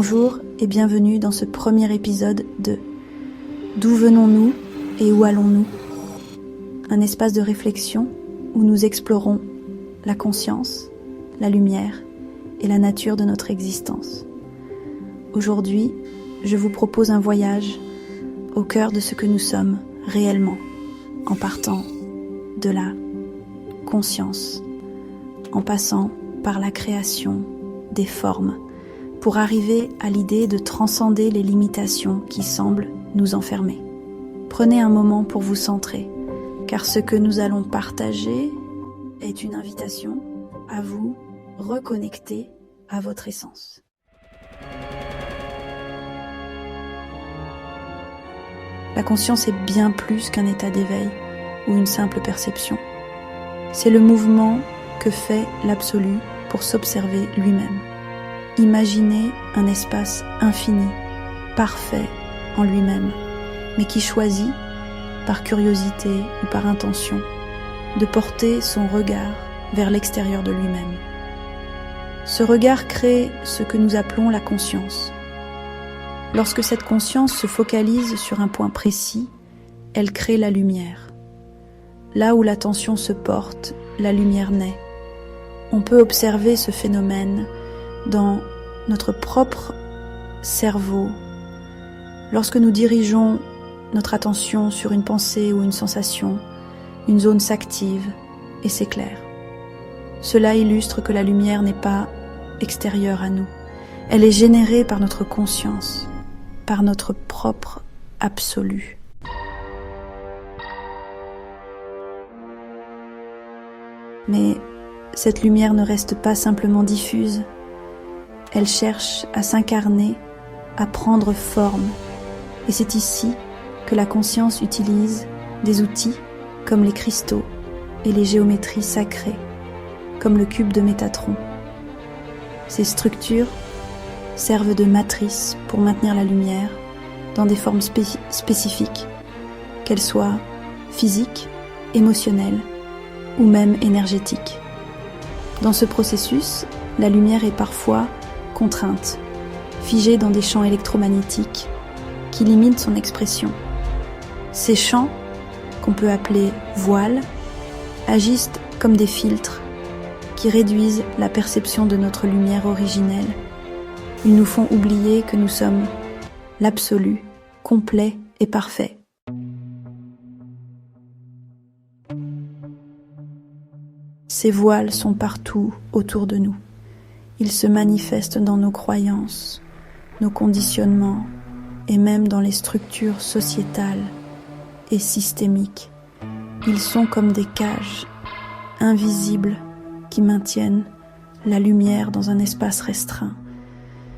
Bonjour et bienvenue dans ce premier épisode de D'où venons-nous et où allons-nous? Un espace de réflexion où nous explorons la conscience, la lumière et la nature de notre existence. Aujourd'hui, je vous propose un voyage au cœur de ce que nous sommes réellement, en partant de la conscience, en passant par la création des formes, pour arriver à l'idée de transcender les limitations qui semblent nous enfermer. Prenez un moment pour vous centrer, car ce que nous allons partager est une invitation à vous reconnecter à votre essence. La conscience est bien plus qu'un état d'éveil ou une simple perception. C'est le mouvement que fait l'absolu pour s'observer lui-même. Imaginez un espace infini, parfait en lui-même, mais qui choisit, par curiosité ou par intention, de porter son regard vers l'extérieur de lui-même. Ce regard crée ce que nous appelons la conscience. Lorsque cette conscience se focalise sur un point précis, elle crée la lumière. Là où l'attention se porte, la lumière naît. On peut observer ce phénomène dans notre propre cerveau. Lorsque nous dirigeons notre attention sur une pensée ou une sensation, une zone s'active et s'éclaire. Cela illustre que la lumière n'est pas extérieure à nous. Elle est générée par notre conscience, par notre propre absolu. Mais cette lumière ne reste pas simplement diffuse. Elle cherche à s'incarner, à prendre forme. Et c'est ici que la conscience utilise des outils comme les cristaux et les géométries sacrées, comme le cube de Métatron. Ces structures servent de matrice pour maintenir la lumière dans des formes spécifiques, qu'elles soient physiques, émotionnelles ou même énergétiques. Dans ce processus, la lumière est parfois contrainte, figée dans des champs électromagnétiques qui limitent son expression. Ces champs, qu'on peut appeler voiles, agissent comme des filtres qui réduisent la perception de notre lumière originelle. Ils nous font oublier que nous sommes l'absolu, complet et parfait. Ces voiles sont partout autour de nous. Ils se manifestent dans nos croyances, nos conditionnements et même dans les structures sociétales et systémiques. Ils sont comme des cages invisibles qui maintiennent la lumière dans un espace restreint.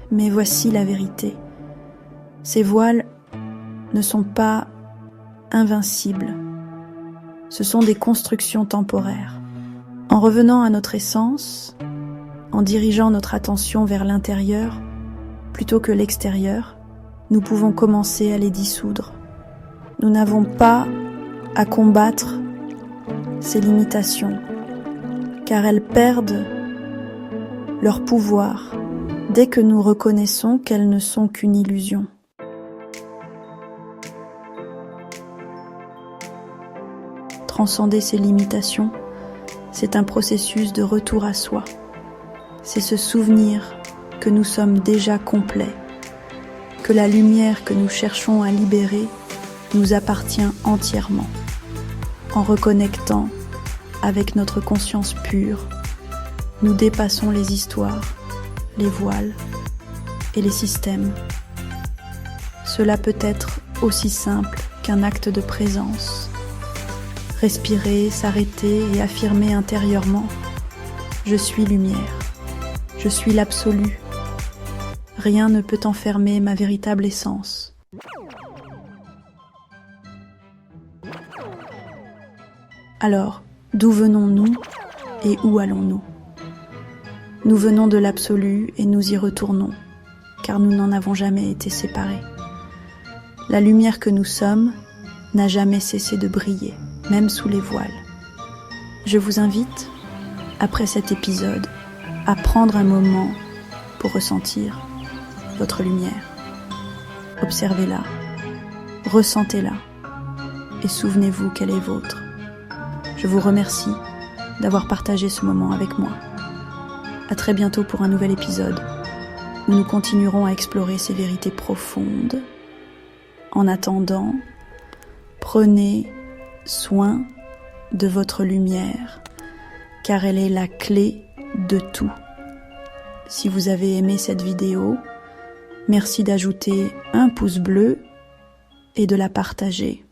Mais voici la vérité. Ces voiles ne sont pas invincibles. Ce sont des constructions temporaires. En revenant à notre essence, en dirigeant notre attention vers l'intérieur plutôt que l'extérieur, nous pouvons commencer à les dissoudre. Nous n'avons pas à combattre ces limitations, car elles perdent leur pouvoir dès que nous reconnaissons qu'elles ne sont qu'une illusion. Transcender ces limitations, c'est un processus de retour à soi. C'est se souvenir que nous sommes déjà complets, que la lumière que nous cherchons à libérer nous appartient entièrement. En reconnectant avec notre conscience pure, nous dépassons les histoires, les voiles et les systèmes. Cela peut être aussi simple qu'un acte de présence. Respirer, s'arrêter et affirmer intérieurement « Je suis lumière, je suis l'absolu. Rien ne peut enfermer ma véritable essence. » Alors, d'où venons-nous et où allons-nous? Nous venons de l'absolu et nous y retournons, car nous n'en avons jamais été séparés. La lumière que nous sommes n'a jamais cessé de briller, même sous les voiles. Je vous invite, après cet épisode, à prendre un moment pour ressentir votre lumière. Observez-la, ressentez-la et souvenez-vous qu'elle est vôtre. Je vous remercie d'avoir partagé ce moment avec moi. À très bientôt pour un nouvel épisode où nous continuerons à explorer ces vérités profondes. En attendant, prenez soin de votre lumière, car elle est la clé de tout. Si vous avez aimé cette vidéo, merci d'ajouter un pouce bleu et de la partager.